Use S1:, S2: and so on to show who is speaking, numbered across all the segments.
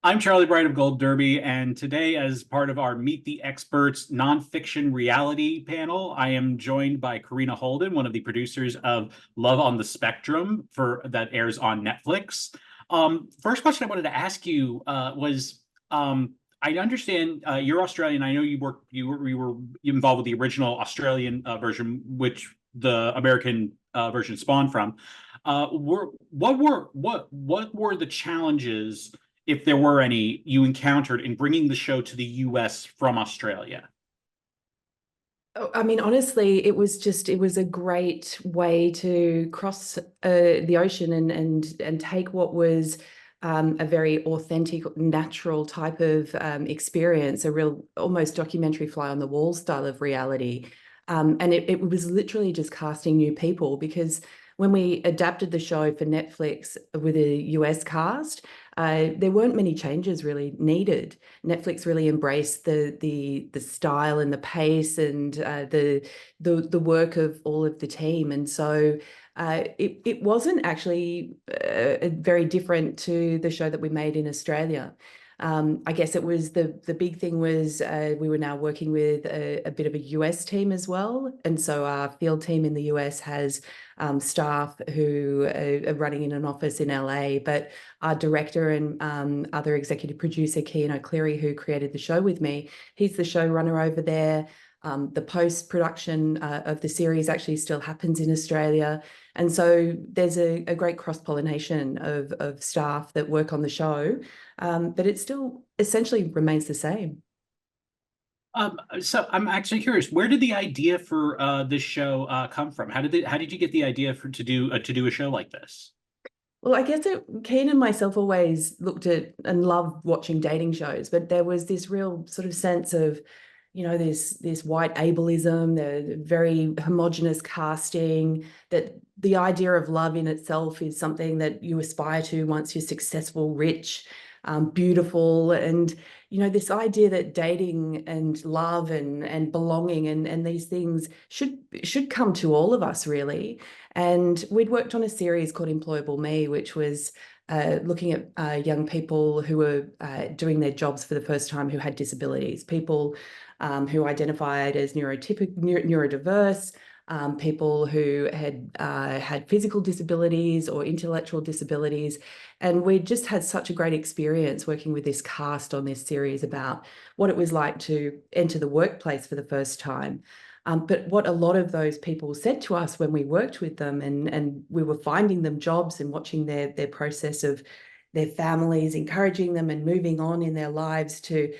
S1: I'm Charlie Bright of Gold Derby, and today, as part of our Meet the Experts nonfiction reality panel, I am joined by Karina Holden, one of the producers of Love on the Spectrum that airs on Netflix. First question I wanted to ask you was, I understand you're Australian. I know you were involved with the original Australian version, which the American version spawned from. What were the challenges, if there were any, you encountered in bringing the show to the US from Australia?
S2: Oh, I mean, honestly, it was a great way to cross the ocean and take what was a very authentic, natural type of experience, a real almost documentary fly on the wall style of reality. And it was literally just casting new people because when we adapted the show for Netflix with a US cast, there weren't many changes really needed. Netflix really embraced the style and the pace and the work of all of the team, and so it wasn't actually very different to the show that we made in Australia. I guess it was the big thing was we were now working with a bit of a US team as well, and so our field team in the US has staff who are running in an office in LA, but our director and other executive producer, Kean O'Cleary, who created the show with me, he's the showrunner over there. The post-production of the series actually still happens in Australia. And so there's a great cross-pollination of staff that work on the show, but it still essentially remains the same.
S1: So I'm actually curious, where did the idea for this show come from? How did you get the idea to do a show like this?
S2: Well, I guess Kean and myself always looked at and loved watching dating shows, but there was this real sort of sense of, this white ableism, the very homogenous casting, that the idea of love in itself is something that you aspire to once you're successful, rich, beautiful, and this idea that dating and love and belonging and these things should come to all of us really. And we'd worked on a series called Employable Me, which was looking at young people who were doing their jobs for the first time who had disabilities, people who identified as neurodiverse, people who had physical disabilities or intellectual disabilities. And we just had such a great experience working with this cast on this series about what it was like to enter the workplace for the first time. But what a lot of those people said to us when we worked with them and we were finding them jobs and watching their process of their families, encouraging them and moving on in their lives to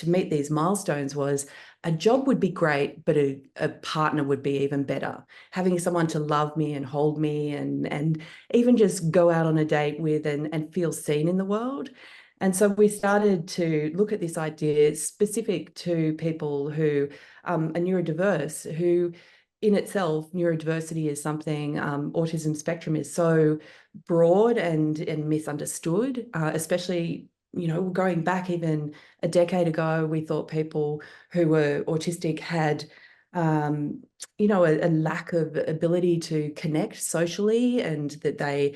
S2: meet these milestones was a job would be great, but a partner would be even better. Having someone to love me and hold me and even just go out on a date with and feel seen in the world. And so we started to look at this idea specific to people who are neurodiverse, who in itself, neurodiversity is something, autism spectrum is so broad and misunderstood, especially, going back even a decade ago, we thought people who were autistic had a lack of ability to connect socially and that they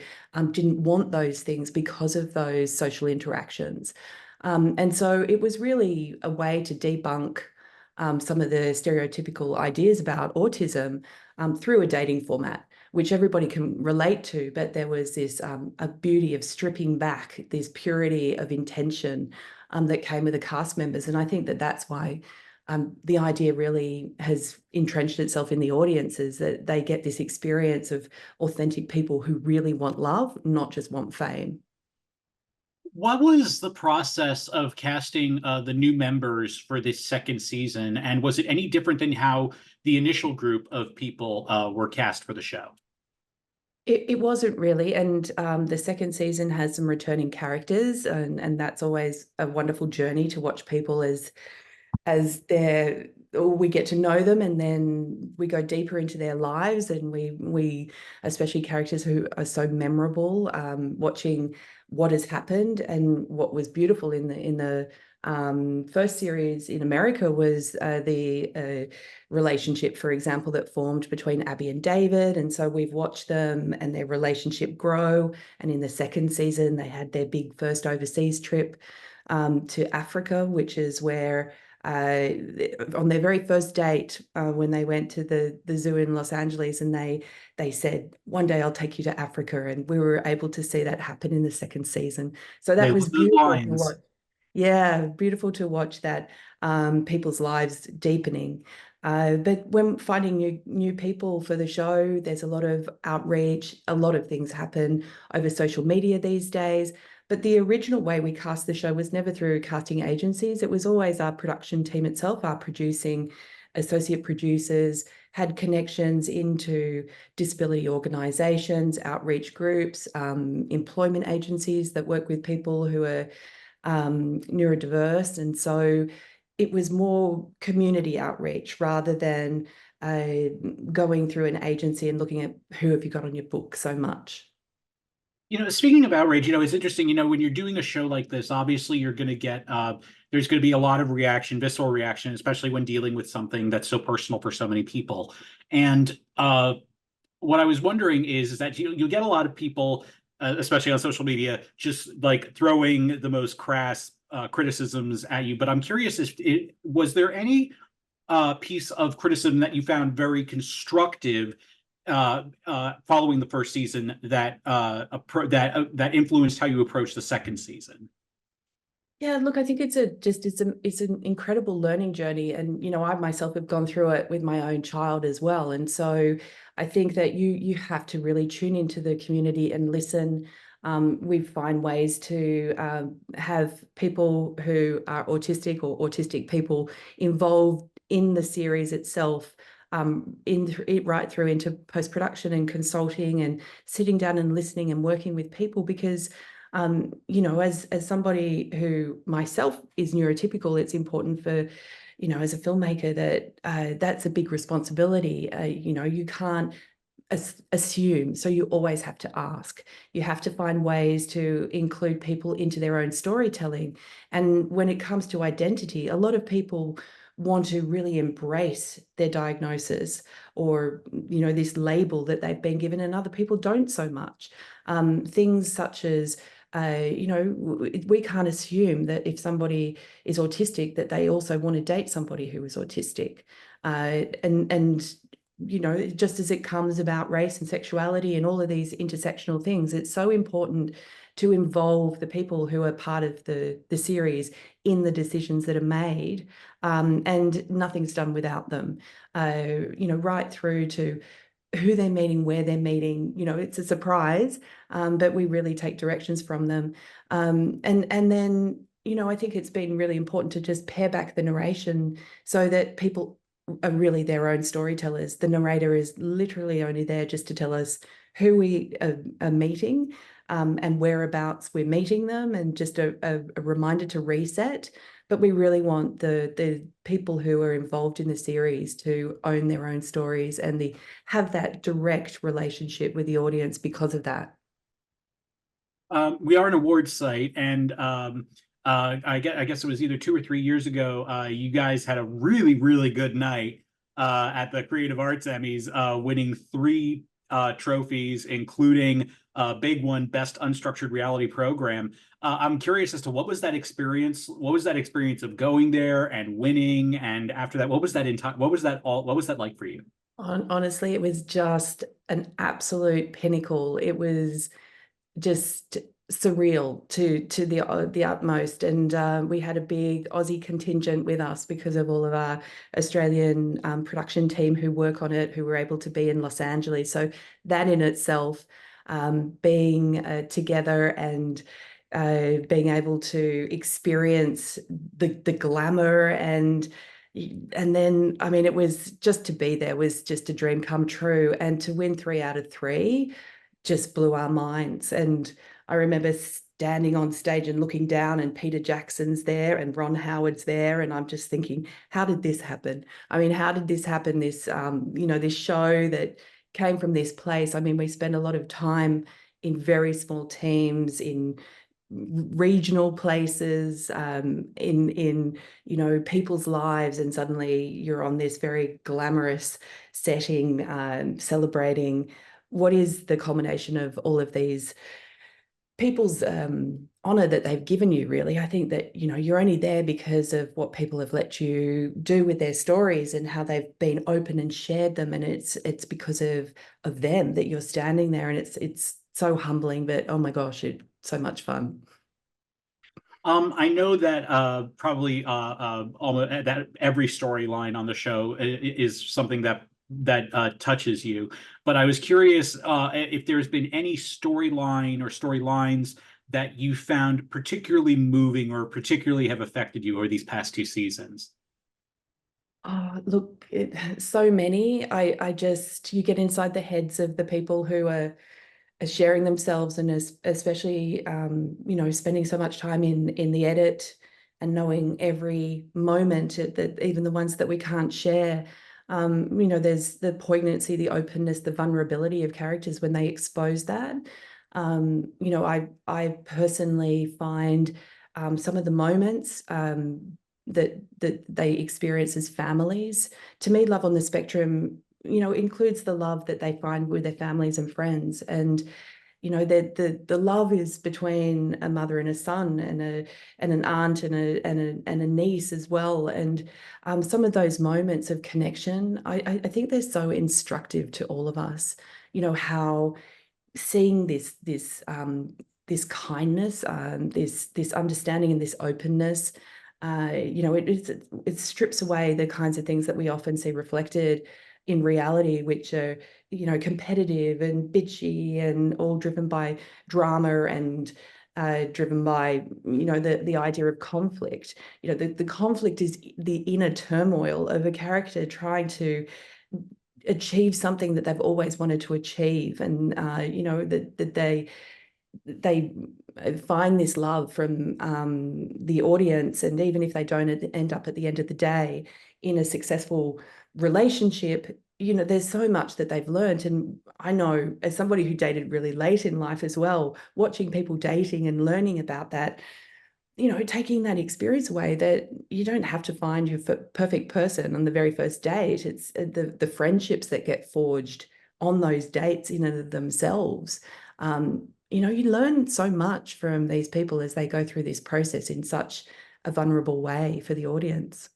S2: didn't want those things because of those social interactions. And so it was really a way to debunk some of the stereotypical ideas about autism through a dating format, which everybody can relate to. But there was this a beauty of stripping back this purity of intention that came with the cast members. And I think that that's why the idea really has entrenched itself in the audiences, that they get this experience of authentic people who really want love, not just want fame.
S1: What was the process of casting the new members for this second season, and was it any different than how the initial group of people were cast for the show?
S2: It wasn't really, and the second season has some returning characters, and that's always a wonderful journey to watch people as as we get to know them, and then we go deeper into their lives, and we especially characters who are so memorable, watching what has happened. And what was beautiful in the first series in America was the relationship, for example, that formed between Abby and David. And so we've watched them and their relationship grow. And in the second season, they had their big first overseas trip to Africa, which is where on their very first date, when they went to the zoo in Los Angeles, and they said, one day I'll take you to Africa. And we were able to see that happen in the second season. So
S1: I
S2: that was
S1: love those
S2: beautiful to
S1: lines.
S2: watch. Yeah, beautiful to watch that, people's lives deepening. But when finding new people for the show, there's a lot of outreach. A lot of things happen over social media these days. But the original way we cast the show was never through casting agencies. It was always our production team itself, our producing associate producers had connections into disability organisations, outreach groups, employment agencies that work with people who are neurodiverse. And so it was more community outreach rather than going through an agency and looking at who have you got on your book so much.
S1: Speaking of outrage, it's interesting, when you're doing a show like this, obviously you're going to get, there's going to be a lot of reaction, visceral reaction, especially when dealing with something that's so personal for so many people. And what I was wondering is that you'll get a lot of people, especially on social media, just like throwing the most crass criticisms at you. But I'm curious, was there any piece of criticism that you found very constructive following the first season that that influenced how you approach the second season?
S2: Yeah, look, I think it's an incredible learning journey. And, I myself have gone through it with my own child as well. And so I think that you have to really tune into the community and listen. We find ways to have people who are autistic or autistic people involved in the series itself, right through into post-production and consulting and sitting down and listening and working with people. Because as somebody who myself is neurotypical, it's important for, as a filmmaker, that that's a big responsibility. You can't assume, so you always have to ask. You have to find ways to include people into their own storytelling. And when it comes to identity, a lot of people want to really embrace their diagnosis or this label that they've been given, and other people don't so much. Things such as we can't assume that if somebody is autistic that they also want to date somebody who is autistic. And just as it comes about race and sexuality and all of these intersectional things, it's so important to involve the people who are part of the series in the decisions that are made, and nothing's done without them, right through to who they're meeting, where they're meeting. It's a surprise, but we really take directions from them. And then, I think it's been really important to just pare back the narration so that people are really their own storytellers. The narrator is literally only there just to tell us who we are meeting, and whereabouts we're meeting them, and just a reminder to reset. But we really want the people who are involved in the series to own their own stories and have that direct relationship with the audience because of that.
S1: We are an awards site, and I guess it was either 2 or 3 years ago. You guys had a really, really good night at the Creative Arts Emmys, winning 3 trophies, including a big one, Best Unstructured Reality Program. I'm curious as to what was that experience? What was that experience of going there and winning? And after that, what was that what was that like for you?
S2: Honestly, it was just an absolute pinnacle. It was just surreal to the utmost. And we had a big Aussie contingent with us because of all of our Australian production team who work on it, who were able to be in Los Angeles. So that in itself, being together and being able to experience the glamour, and then, I mean, it was just to be there was just a dream come true. And to win 3 out of 3 just blew our minds. And I remember standing on stage and looking down, and Peter Jackson's there and Ron Howard's there, and I'm just thinking, how did this happen? I mean, how did this happen? This this show that came from this place. I mean, we spend a lot of time in very small teams, in regional places, in people's lives, and suddenly you're on this very glamorous setting, celebrating what is the culmination of all of these people's honor that they've given you. Really, I think that you're only there because of what people have let you do with their stories and how they've been open and shared them, and it's because of them that you're standing there, and it's so humbling, but oh my gosh, it's so much fun.
S1: I know that probably almost that every storyline on the show is something that touches you. But I was curious if there's been any storyline or storylines that you found particularly moving or particularly have affected you over these past two seasons.
S2: Oh, look, so many. I just, you get inside the heads of the people who are sharing themselves, and especially spending so much time in the edit and knowing every moment, that even the ones that we can't share. There's the poignancy, the openness, the vulnerability of characters when they expose that. I personally find some of the moments that they experience as families. To me, love on the spectrum includes the love that they find with their families and friends. And the love is between a mother and a son, and an aunt and a niece as well. And some of those moments of connection, I think they're so instructive to all of us. How seeing this kindness, this understanding and this openness, it strips away the kinds of things that we often see reflected in reality, which are competitive and bitchy and all driven by drama and driven by the idea of conflict. The conflict is the inner turmoil of a character trying to achieve something that they've always wanted to achieve, and that they find this love from the audience, and even if they don't end up at the end of the day in a successful relationship, there's so much that they've learned. And I know, as somebody who dated really late in life as well, watching people dating and learning about that, taking that experience away, that you don't have to find your perfect person on the very first date. It's the friendships that get forged on those dates in and of themselves. You learn so much from these people as they go through this process in such a vulnerable way for the audience.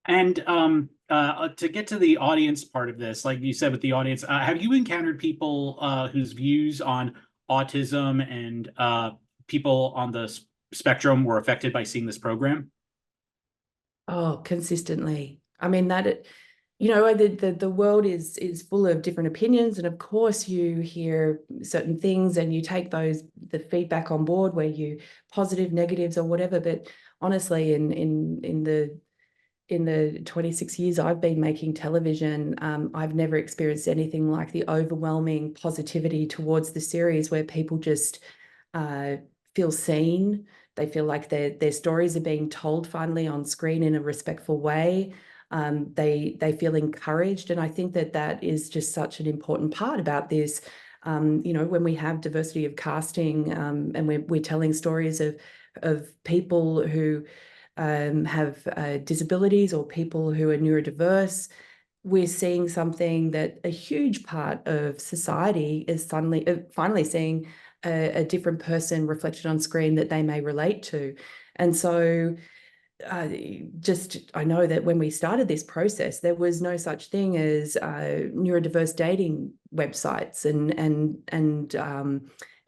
S1: And to get to the audience part of this, like you said with the audience, have you encountered people whose views on autism and people on the spectrum were affected by seeing this program?
S2: Oh, consistently. I mean, the world is full of different opinions, and of course you hear certain things and you take the feedback on board, where you positive, negatives, or whatever. But honestly, in the 26 years I've been making television, I've never experienced anything like the overwhelming positivity towards the series, where people just feel seen. They feel like their stories are being told finally on screen in a respectful way. They feel encouraged, and I think that is just such an important part about this. When we have diversity of casting, and we're telling stories of people who have disabilities, or people who are neurodiverse, we're seeing something that a huge part of society is finally seeing a different person reflected on screen that they may relate to. And so I know that when we started this process, there was no such thing as neurodiverse dating websites and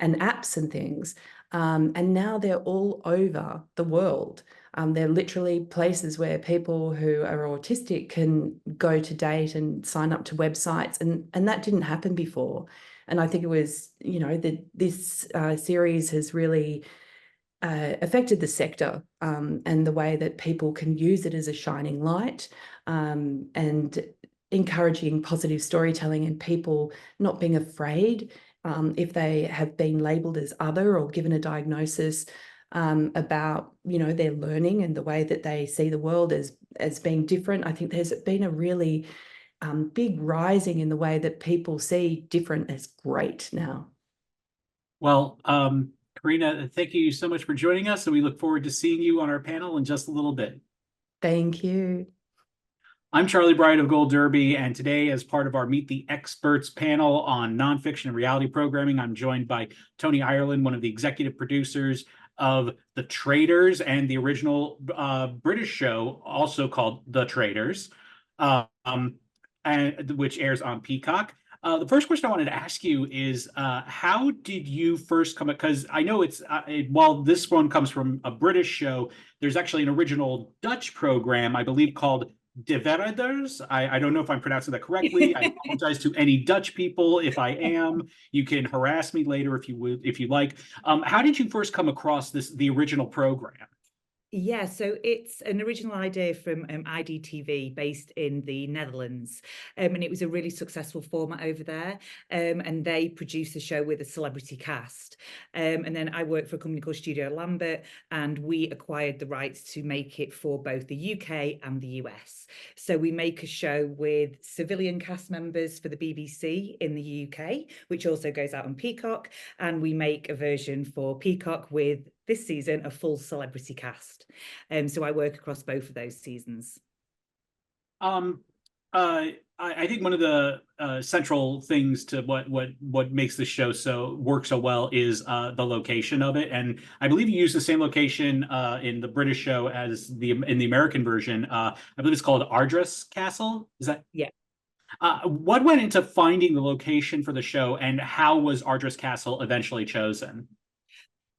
S2: apps and things. And now they're all over the world. They're literally places where people who are autistic can go to date and sign up to websites, and that didn't happen before. And I think it was, this series has really affected the sector, and the way that people can use it as a shining light, and encouraging positive storytelling, and people not being afraid if they have been labelled as other or given a diagnosis about, you know, their learning and the way that they see the world as being different. I think there's been a really big rising in the way that people see different as great now.
S1: Well, Karina, thank you so much for joining us, and we look forward to seeing you on our panel in just a little bit.
S2: Thank you.
S1: I'm Charlie Bright of Gold Derby, and today, as part of our Meet the Experts panel on nonfiction and reality programming, I'm joined by Toni Ireland, one of the executive producers of The Traitors and the original British show, also called The Traitors, and which airs on Peacock. The first question I wanted to ask you is, how did you first come? Because I know while this one comes from a British show, there's actually an original Dutch program, I believe, called De Verraders. I don't know if I'm pronouncing that correctly. I apologize to any Dutch people if I am. You can harass me later if you like. How did you first come across the original program?
S3: Yeah, so it's an original idea from IDTV based in the Netherlands. And it was a really successful format over there. And they produced the show with a celebrity cast. And then I worked for a company called Studio Lambert, and we acquired the rights to make it for both the UK and the US. So we make a show with civilian cast members for the BBC in the UK, which also goes out on Peacock. And we make a version for Peacock with this season a full celebrity cast. So I work across both of those seasons.
S1: I think one of the central things to what makes the show work so well is the location of it, and I believe you use the same location in the British show as in the American version. I believe it's called Ardres Castle. Is that?
S3: Yeah.
S1: What went into finding the location for the show, and how was Ardres Castle eventually chosen?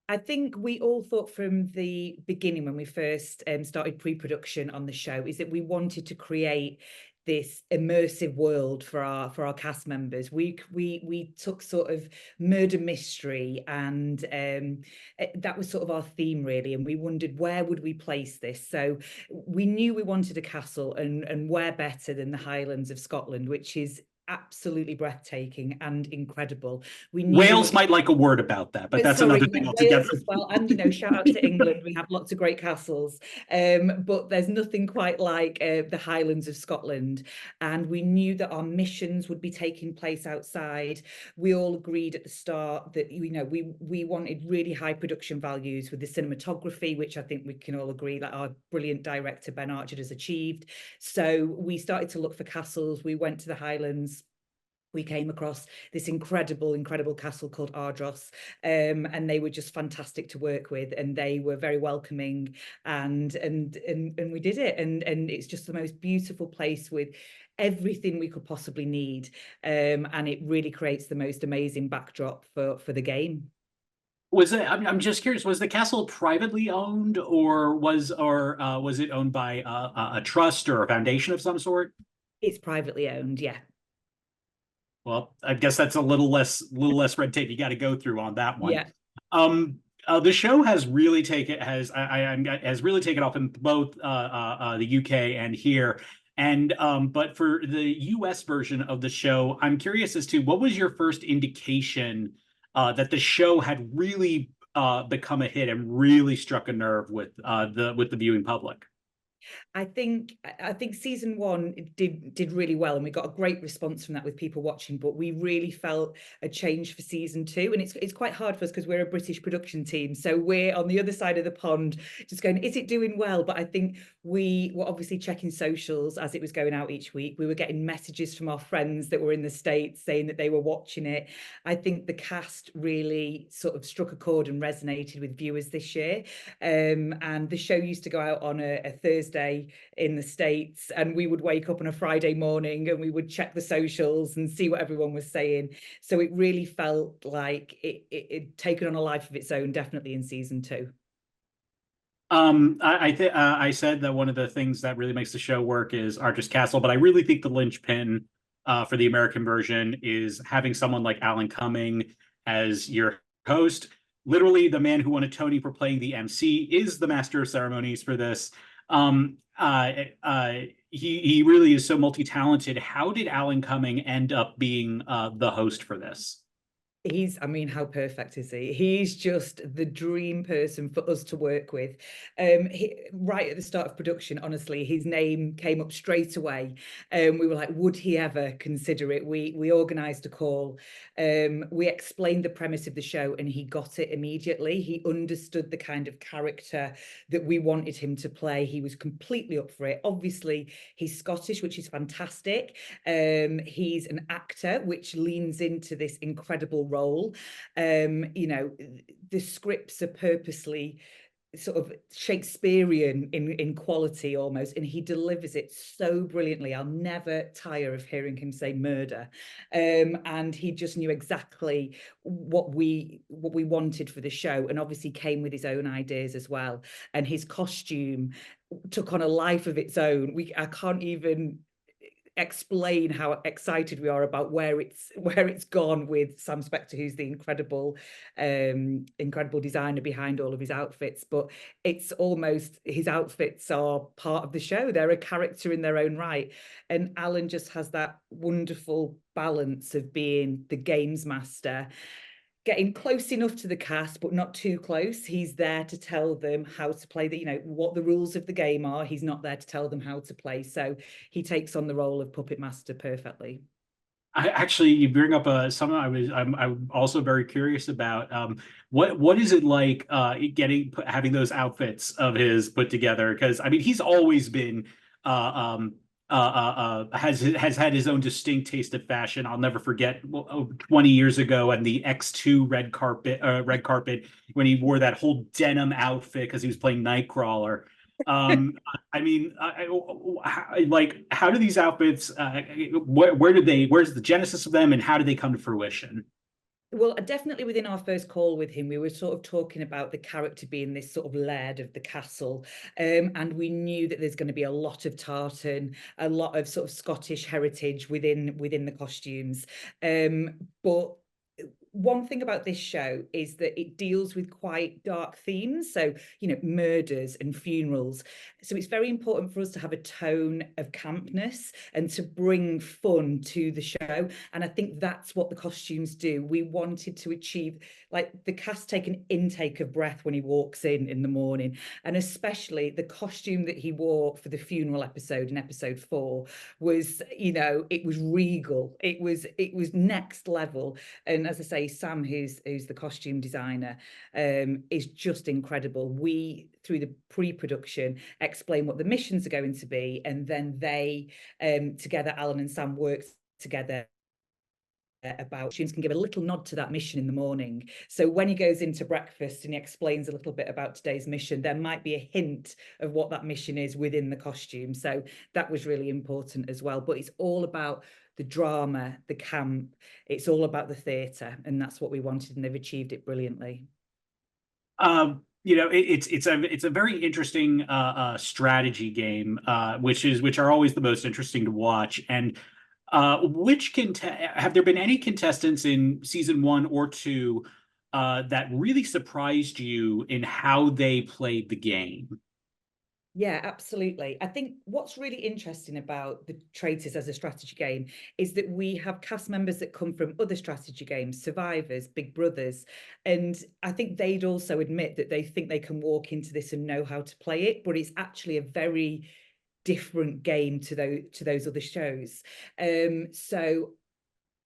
S3: I think we all thought from the beginning when we first started pre-production on the show is that we wanted to create this immersive world for our cast members. We took sort of murder mystery, and that was sort of our theme really, and we wondered where would we place this. So we knew we wanted a castle, and where better than the Highlands of Scotland, which is absolutely breathtaking and incredible. We knew
S1: Wales might like a word about that, but that's another thing altogether.
S3: Wales as well, and you know, shout out to England. We have lots of great castles, but there's nothing quite like the Highlands of Scotland. And we knew that our missions would be taking place outside. We all agreed at the start that, you know, we wanted really high production values with the cinematography, which I think we can all agree that our brilliant director Ben Archer has achieved. So we started to look for castles. We went to the Highlands. We came across this incredible castle called Ardros, and they were just fantastic to work with, and they were very welcoming, and we did it, and it's just the most beautiful place with everything we could possibly need, and it really creates the most amazing backdrop for the game.
S1: I'm just curious, was the castle privately owned, or was it owned by a trust or a foundation of some sort?
S3: It's privately owned, yeah.
S1: Well, I guess that's a little less red tape you got to go through on that one.
S3: Yeah.
S1: The show has really taken off in both the UK and here. And but for the US version of the show, I'm curious as to what was your first indication that the show had really become a hit and really struck a nerve with the viewing public?
S3: I think season one did really well, and we got a great response from that with people watching, but we really felt a change for season two. And it's quite hard for us because we're a British production team, so we're on the other side of the pond just going, is it doing well? But I think we were obviously checking socials as it was going out each week. We were getting messages from our friends that were in the States saying that they were watching it. I think the cast really sort of struck a chord and resonated with viewers this year, and the show used to go out on a Thursday in the States, and we would wake up on a Friday morning and we would check the socials and see what everyone was saying. So it really felt like it taken on a life of its own, definitely in season two.
S1: I said that one of the things that really makes the show work is Archer's Castle, but I really think the linchpin for the American version is having someone like Alan Cumming as your host. Literally, the man who won a Tony for playing the MC is the master of ceremonies for this. He really is so multi-talented. How did Alan Cumming end up being the host for this?
S3: I mean, how perfect is he? He's just the dream person for us to work with. Right at the start of production, honestly, his name came up straight away. We were like, would he ever consider it? We organised a call. We explained the premise of the show and he got it immediately. He understood the kind of character that we wanted him to play. He was completely up for it. Obviously, he's Scottish, which is fantastic. He's an actor, which leans into this incredible role. You know, the scripts are purposely sort of Shakespearean in quality almost, and he delivers it so brilliantly. I'll never tire of hearing him say murder. And he just knew exactly what we wanted for the show, and obviously came with his own ideas as well. And his costume took on a life of its own. I can't even explain how excited we are about where it's gone with Sam Spector, who's the incredible designer behind all of his outfits. But it's almost, his outfits are part of the show. They're a character in their own right. And Alan just has that wonderful balance of being the games master, getting close enough to the cast, but not too close. He's there to tell them how to play what the rules of the game are. He's not there to tell them how to play. So he takes on the role of puppet master perfectly.
S1: You bring up something I'm also very curious about. What is it like having those outfits of his put together? Because I mean, he's always been has had his own distinct taste of fashion. I'll never forget 20 years ago and the X2 red carpet when he wore that whole denim outfit because he was playing Nightcrawler. I mean, how do these outfits, where's the genesis of them and how do they come to fruition?
S3: Well, definitely within our first call with him, we were sort of talking about the character being this sort of laird of the castle. And we knew that there's going to be a lot of tartan, a lot of sort of Scottish heritage within the costumes. But one thing about this show is that it deals with quite dark themes. So, murders and funerals. So it's very important for us to have a tone of campness and to bring fun to the show. And I think that's what the costumes do. We wanted to achieve, like, the cast take an intake of breath when he walks in the morning. And especially the costume that he wore for the funeral episode in episode 4 was, it was regal. It was next level. And as I say, Sam, who's the costume designer, is just incredible. We, through the pre-production, explain what the missions are going to be, and then they together, Alan and Sam, worked together about students can give a little nod to that mission in the morning. So when he goes into breakfast and he explains a little bit about today's mission, there might be a hint of what that mission is within the costume. So that was really important as well. But it's all about the drama, the camp. It's all about the theatre, and that's what we wanted, and they've achieved it brilliantly.
S1: It's a very interesting strategy game, which are always the most interesting to watch. And have there been any contestants in season 1 or 2 that really surprised you in how they played the game?
S3: Yeah, absolutely. I think what's really interesting about the Traitors as a strategy game is that we have cast members that come from other strategy games, Survivors, Big Brothers, and I think they'd also admit that they think they can walk into this and know how to play it, but it's actually a very different game to those other shows. So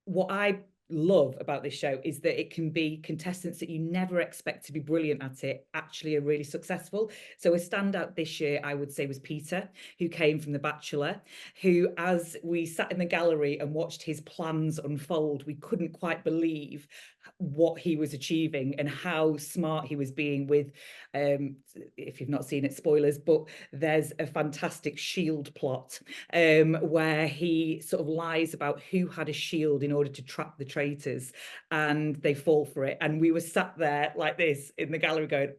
S3: what I love about this show is that it can be contestants that you never expect to be brilliant at it actually are really successful. So a standout this year, I would say, was Peter, who came from The Bachelor, who, as we sat in the gallery and watched his plans unfold, we couldn't quite believe what he was achieving and how smart he was being with, if you've not seen it, spoilers, but there's a fantastic shield plot where he sort of lies about who had a shield in order to trap the traitors, and they fall for it. And we were sat there like this in the gallery going,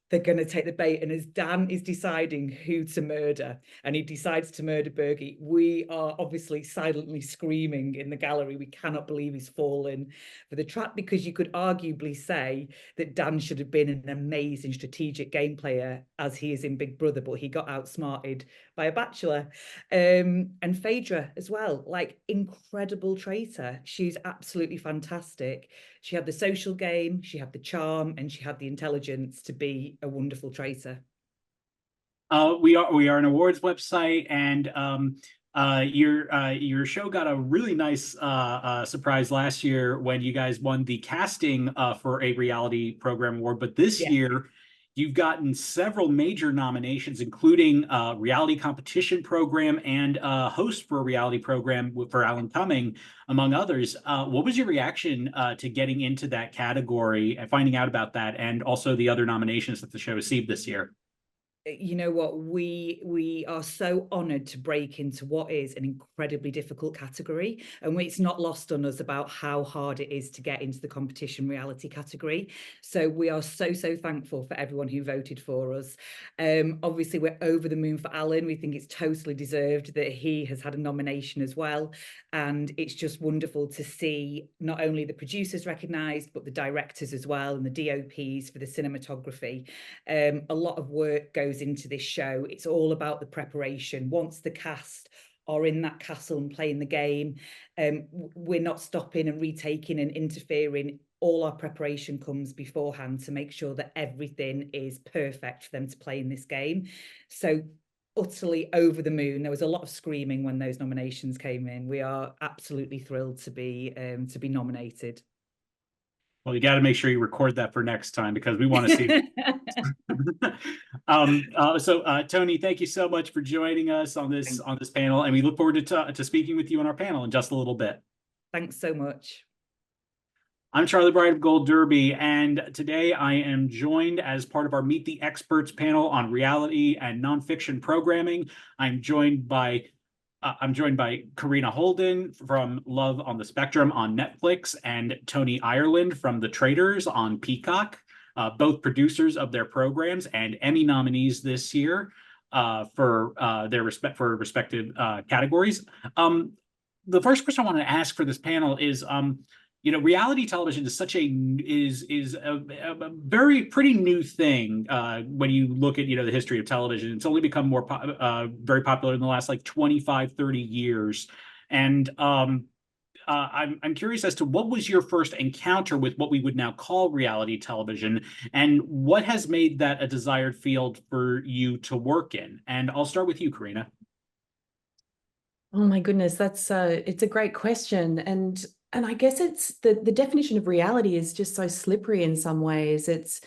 S3: they're going to take the bait. And as Dan is deciding who to murder, and he decides to murder Bergie, we are obviously silently screaming in the gallery. We cannot believe he's fallen for the trap, because you could arguably say that Dan should have been an amazing strategic game player as he is in Big Brother, but he got outsmarted by a bachelor. And Phaedra as well, like, incredible traitor. She's absolutely fantastic. She had the social game, she had the charm, and she had the intelligence to be a wonderful traitor.
S1: We are an awards website, and your show got a really nice surprise last year when you guys won the casting for a reality program award. But this year, you've gotten several major nominations, including reality competition program and host for a reality program for Alan Cumming, among others. What was your reaction to getting into that category and finding out about that, and also the other nominations that the show received this year?
S3: You know what, we are so honored to break into what is an incredibly difficult category, and it's not lost on us about how hard it is to get into the competition reality category. So we are so thankful for everyone who voted for us. Obviously we're over the moon for Alan. We think it's totally deserved that he has had a nomination as well, and it's just wonderful to see not only the producers recognized, but the directors as well, and the DOPs for the cinematography. A lot of work goes into this show. It's all about the preparation. Once the cast are in that castle and playing the game, we're not stopping and retaking and interfering. All our preparation comes beforehand to make sure that everything is perfect for them to play in this game. So utterly over the moon. There was a lot of screaming when those nominations came in. We are absolutely thrilled to be nominated.
S1: Well, you got to make sure you record that for next time, because we want to see. Toni, thank you so much for joining us on this panel, and we look forward to speaking with you on our panel in just a little bit.
S3: Thanks so much.
S1: I'm Charlie Bright of Gold Derby, and today I am joined as part of our Meet the Experts panel on reality and nonfiction programming. I'm joined by Karina Holden from Love on the Spectrum on Netflix, and Toni Ireland from The Traitors on Peacock, both producers of their programs and Emmy nominees this year for their respective categories. The first question I want to ask for this panel is, reality television is such a very pretty new thing when you look at the history of television. It's only become more very popular in the last 25, 30 years. And I'm curious as to what was your first encounter with what we would now call reality television, and what has made that a desired field for you to work in? And I'll start with you, Karina.
S2: Oh my goodness, that's it's a great question. And I guess it's the definition of reality is just so slippery in some ways. It's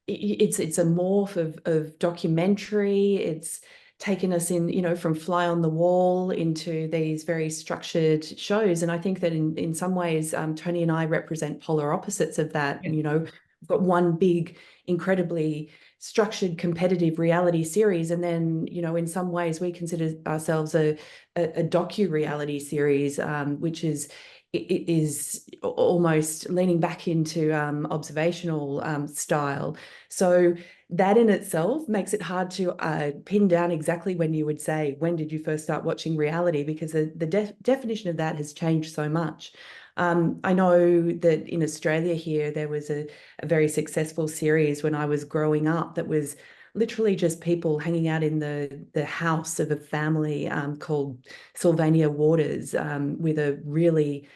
S2: a morph of documentary. It's taken us in, from fly on the wall into these very structured shows. And I think that in some ways, Toni and I represent polar opposites of that.
S3: Yeah.
S2: We've got one big, incredibly structured, competitive reality series, and then in some ways we consider ourselves a docu-reality series, which is almost leaning back into observational style. So that in itself makes it hard to pin down exactly when you would say, when did you first start watching reality? Because the definition of that has changed so much. I know that in Australia here, there was a very successful series when I was growing up that was literally just people hanging out in the house of a family called Sylvania Waters, with a really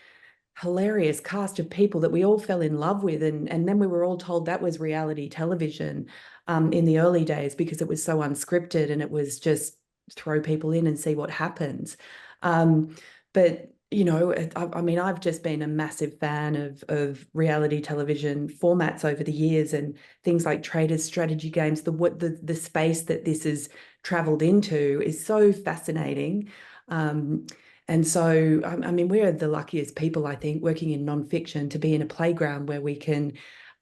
S2: hilarious cast of people that we all fell in love with. And then we were all told that was reality television in the early days, because it was so unscripted and it was just throw people in and see what happens. But I mean, I've just been a massive fan of reality television formats over the years, and things like Traitors, strategy games. The space that this has traveled into is so fascinating. And so, I mean, we're the luckiest people, I think, working in nonfiction, to be in a playground where we can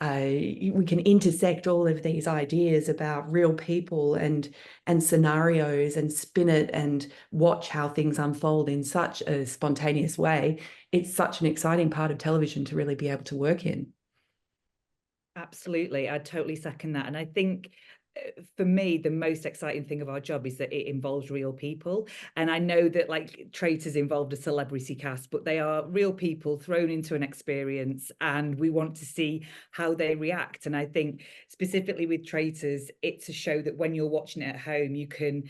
S2: intersect all of these ideas about real people and scenarios, and spin it and watch how things unfold in such a spontaneous way. It's such an exciting part of television to really be able to work in.
S3: Absolutely. I totally second that. And I think for me, the most exciting thing of our job is that it involves real people. And I know that like Traitors involved a celebrity cast, but they are real people thrown into an experience, and we want to see how they react. And I think specifically with Traitors, it's a show that when you're watching it at home, you can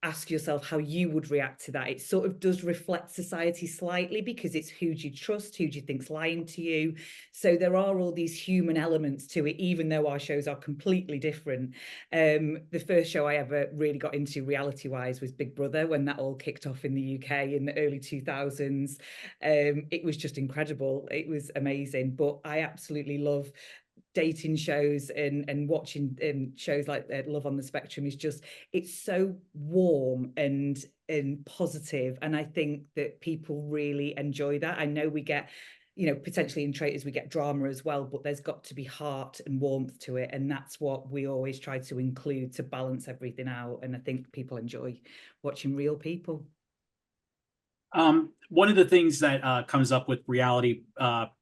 S3: ask yourself how you would react to that. It sort of does reflect society slightly, because it's who do you trust, who do you think's lying to you. So there are all these human elements to it, even though our shows are completely different. The first show I ever really got into reality wise was Big Brother, when that all kicked off in the UK in the early 2000s. It was just incredible. It was amazing. But I absolutely love dating shows, and watching shows like Love on the Spectrum is just, it's so warm and positive, and I think that people really enjoy that. I know we get, you know, potentially in Traitors we get drama as well, but there's got to be heart and warmth to it, and that's what we always try to include to balance everything out. And I think people enjoy watching real people.
S1: One of the things that comes up with reality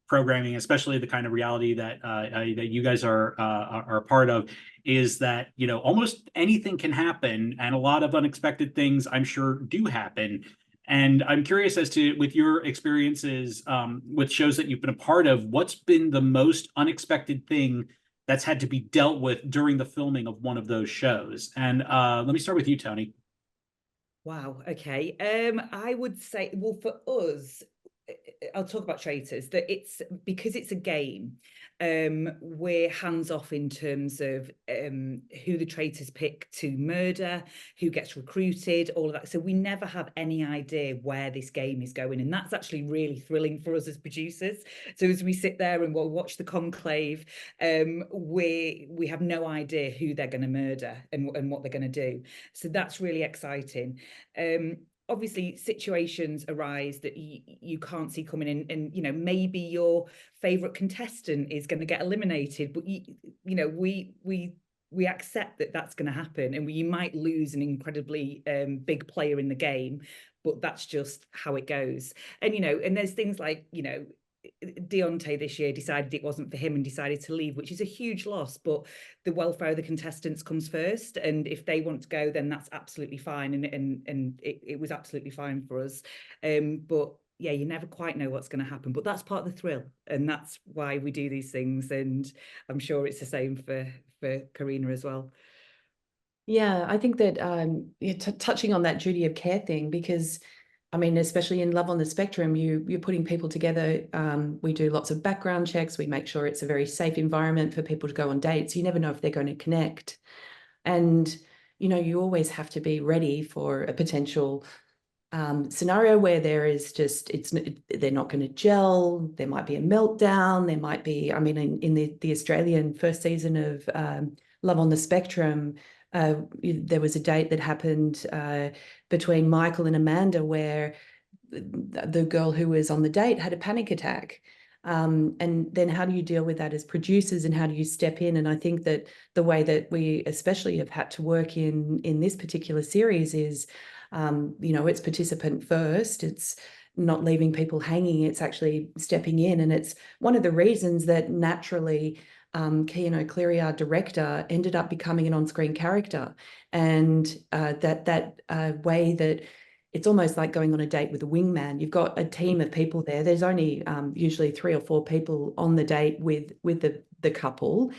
S1: programming, especially the kind of reality that that you guys are a part of, is that, you know, almost anything can happen, and a lot of unexpected things, I'm sure, do happen. And I'm curious as to, with your experiences with shows that you've been a part of, what's been the most unexpected thing that's had to be dealt with during the filming of one of those shows? And let me start with you, Toni.
S3: Wow. Okay. I would say, well, for us, I'll talk about Traitors, that it's because it's a game. We're hands off in terms of who the traitors pick to murder, who gets recruited, all of that. So we never have any idea where this game is going, and that's actually really thrilling for us as producers. So as we sit there and we'll watch the conclave, we have no idea who they're going to murder and what they're going to do. So that's really exciting. Obviously situations arise that you can't see coming in, and you know, maybe your favorite contestant is going to get eliminated, but you know, we accept that that's going to happen, and you might lose an incredibly big player in the game, but that's just how it goes. And you know, and there's things like, you know, Deontay this year decided it wasn't for him and decided to leave, which is a huge loss, but the welfare of the contestants comes first, and if they want to go, then that's absolutely fine, and it was absolutely fine for us. But yeah, you never quite know what's going to happen, but that's part of the thrill, and that's why we do these things, and I'm sure it's the same for Karina as well.
S2: Yeah, I think that touching on that duty of care thing, because I mean, especially in Love on the Spectrum, you're putting people together. We do lots of background checks. We make sure it's a very safe environment for people to go on dates. You never know if they're going to connect. And, you know, you always have to be ready for a potential scenario where there is just, they're not going to gel. There might be a meltdown. There might be, I mean, in the Australian first season of Love on the Spectrum, there was a date that happened between Michael and Amanda where the girl who was on the date had a panic attack. And then how do you deal with that as producers, and how do you step in? And I think that the way that we especially have had to work in this particular series is, you know, it's participant first. It's not leaving people hanging. It's actually stepping in. And it's one of the reasons that naturally Cian O'Clery, our director, ended up becoming an on-screen character. And that way that it's almost like going on a date with a wingman. You've got a team of people there. There's only usually 3 or 4 people on the date with the couple,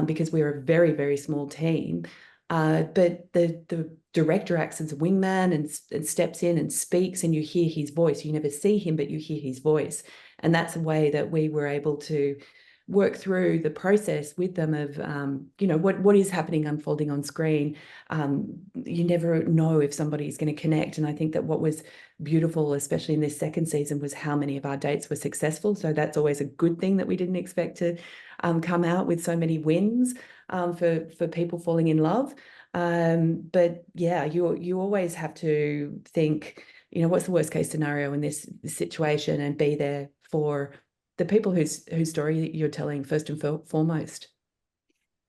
S2: because we're a very, very small team. But the director acts as a wingman and steps in and speaks, and you hear his voice. You never see him, but you hear his voice. And that's a way that we were able to work through the process with them of, you know, what is happening, unfolding on screen. You never know if somebody's going to connect. And I think that what was beautiful, especially in this second season, was how many of our dates were successful. So that's always a good thing, that we didn't expect to come out with so many wins for people falling in love. But yeah, you always have to think, you know, what's the worst case scenario in this situation, and be there for the people whose story you're telling first and foremost.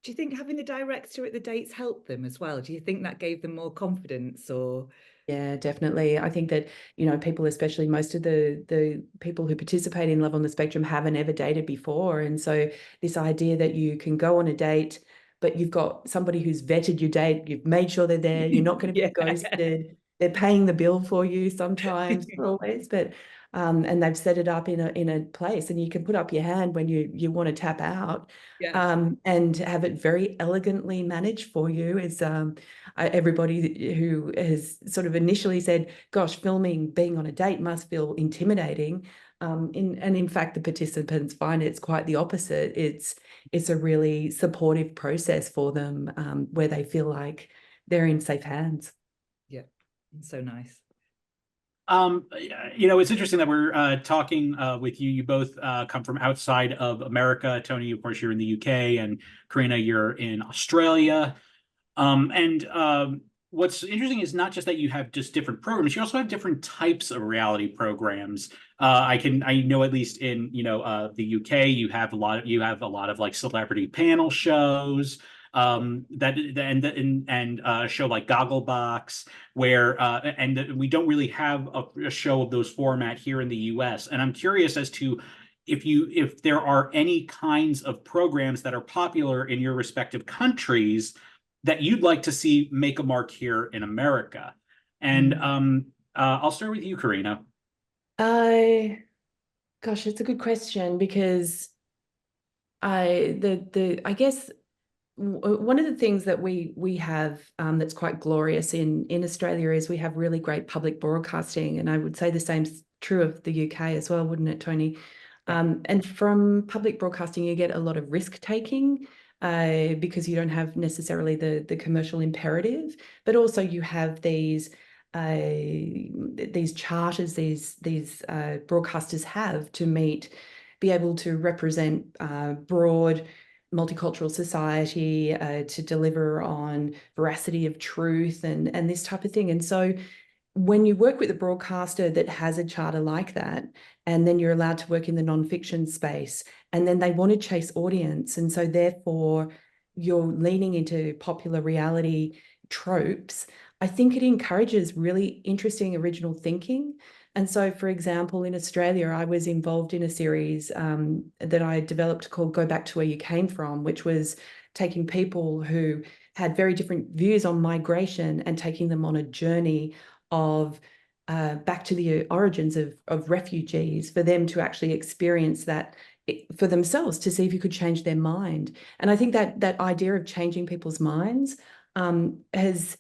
S3: Do you think having the director at the dates helped them as well? Do you think that gave them more confidence, or?
S2: Yeah, definitely. I think that, you know, people, especially most of the people who participate in Love on the Spectrum, haven't ever dated before. And so this idea that you can go on a date, but you've got somebody who's vetted your date, you've made sure they're there, you're not going to be
S3: Yeah.
S2: ghosted, they're paying the bill for you sometimes, not always, but and they've set it up in a place, and you can put up your hand when you want to tap out.
S3: Yeah.
S2: And have it very elegantly managed for you is everybody who has sort of initially said, gosh, filming being on a date must feel intimidating. And in fact, the participants find it's quite the opposite. It's a really supportive process for them, where they feel like they're in safe hands.
S3: Yeah, so nice.
S1: You know, it's interesting that we're talking with you. You both come from outside of America. Toni, of course, you're in the UK, and Karina, you're in Australia. And what's interesting is not just that you have just different programs, you also have different types of reality programs. I know at least in, you know, the UK, you have a lot of like celebrity panel shows, that and a show like Gogglebox, where and we don't really have a show of those format here in the US. And I'm curious as to if there are any kinds of programs that are popular in your respective countries that you'd like to see make a mark here in America. And I'll start with you, Karina.
S2: Gosh, it's a good question, because I guess one of the things that we have, that's quite glorious in Australia, is we have really great public broadcasting, and I would say the same's true of the UK as well, wouldn't it, Toni? And from public broadcasting, you get a lot of risk taking, because you don't have necessarily the commercial imperative, but also you have these charters these broadcasters have to be able to represent broad multicultural society, to deliver on veracity of truth and this type of thing. And so when you work with a broadcaster that has a charter like that, and then you're allowed to work in the nonfiction space, and then they want to chase audience, and so therefore you're leaning into popular reality tropes, I think it encourages really interesting original thinking. And so, for example, in Australia, I was involved in a series that I developed called Go Back to Where You Came From, which was taking people who had very different views on migration and taking them on a journey of back to the origins of refugees, for them to actually experience that for themselves, to see if you could change their mind. And I think that idea of changing people's minds has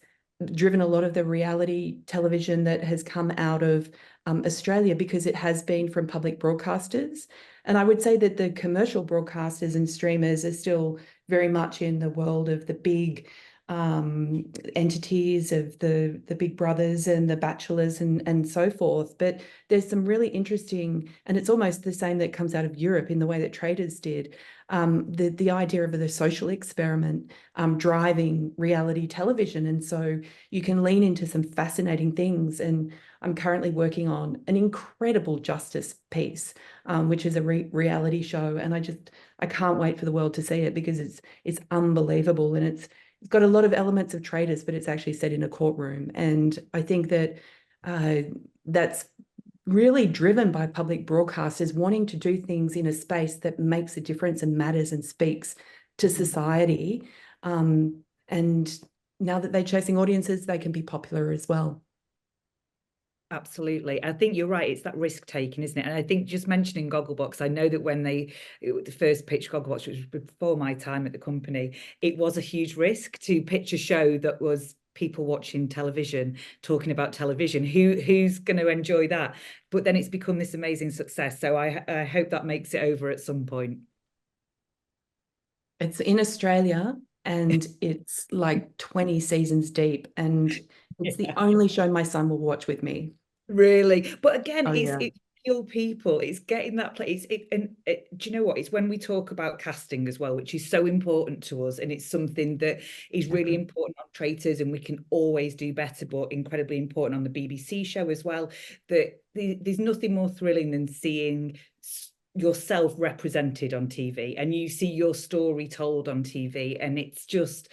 S2: driven a lot of the reality television that has come out of Australia, because it has been from public broadcasters. And I would say that the commercial broadcasters and streamers are still very much in the world of the big entities, of the Big Brothers and the Bachelors and so forth. But there's some really interesting, and it's almost the same that comes out of Europe in the way that Traitors did, the idea of the social experiment driving reality television. And so you can lean into some fascinating things. And I'm currently working on an incredible justice piece, which is a reality show. And I can't wait for the world to see it, because it's unbelievable. And it's got a lot of elements of Traitors, but it's actually set in a courtroom. And I think that that's really driven by public broadcasters wanting to do things in a space that makes a difference and matters and speaks to society. And now that they're chasing audiences, they can be popular as well.
S3: Absolutely. I think you're right. It's that risk taking, isn't it? And I think just mentioning Gogglebox, I know that when the first pitched Gogglebox, which was before my time at the company, it was a huge risk to pitch a show that was people watching television, talking about television. Who's going to enjoy that? But then it's become this amazing success. So I hope that makes it over at some point.
S2: It's in Australia, and it's like 20 seasons deep, and it's the only show my son will watch with me.
S3: Really, but again,
S2: Yeah.
S3: it's real people. It's getting that place. Do you know what? It's when we talk about casting as well, which is so important to us, and it's something that is really important on Traitors, and we can always do better, but incredibly important on the BBC show as well. That there's nothing more thrilling than seeing yourself represented on TV, and you see your story told on TV, and it's just,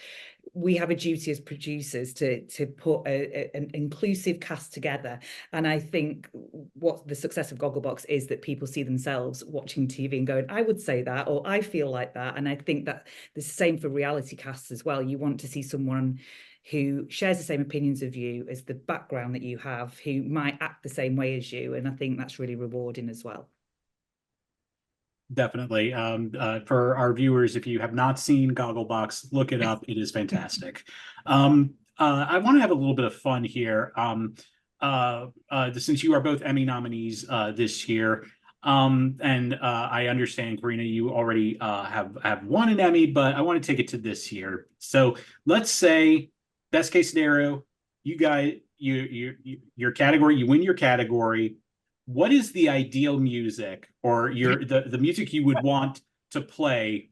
S3: we have a duty as producers to put an inclusive cast together. And I think what the success of Gogglebox is that people see themselves watching TV and going, I would say that, or I feel like that. And I think that the same for reality casts as well. You want to see someone who shares the same opinions of you, as the background that you have, who might act the same way as you. And I think that's really rewarding as well.
S1: Definitely. For our viewers, if you have not seen Gogglebox, look it up. It is fantastic. I want to have a little bit of fun here. Since you are both Emmy nominees this year, and I understand, Karina, you already have won an Emmy, but I want to take it to this year. So let's say, best case scenario, you guys, your category, you win your category. What is the ideal music, or the music you would want to play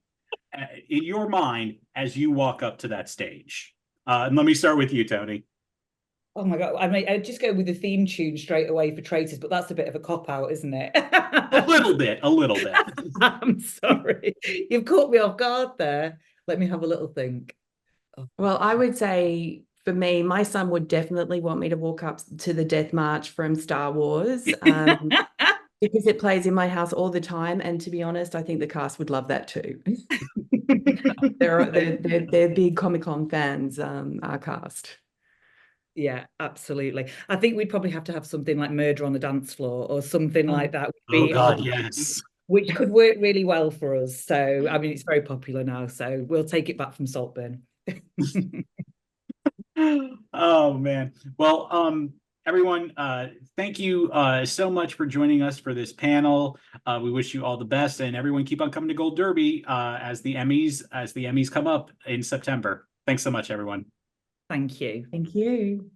S1: in your mind as you walk up to that stage? And let me start with you, Toni.
S3: Oh my God. I mean, I'd just go with the theme tune straight away for Traitors, but that's a bit of a cop-out, isn't it?
S1: A little bit.
S3: I'm sorry. You've caught me off guard there. Let me have a little think. Oh.
S2: Well, I would say, for me, my son would definitely want me to walk up to the Death March from Star Wars, because it plays in my house all the time. And to be honest, I think the cast would love that too. they're big Comic-Con fans, our cast.
S3: Yeah, absolutely. I think we'd probably have to have something like Murder on the Dance Floor or something like that.
S1: Oh God, yes.
S3: Which could work really well for us. So, I mean, it's very popular now, so we'll take it back from Saltburn.
S1: Oh man. Well, everyone, thank you so much for joining us for this panel. We wish you all the best, and everyone keep on coming to Gold Derby as the Emmys come up in September. Thanks so much, everyone.
S3: Thank you.
S2: Thank you.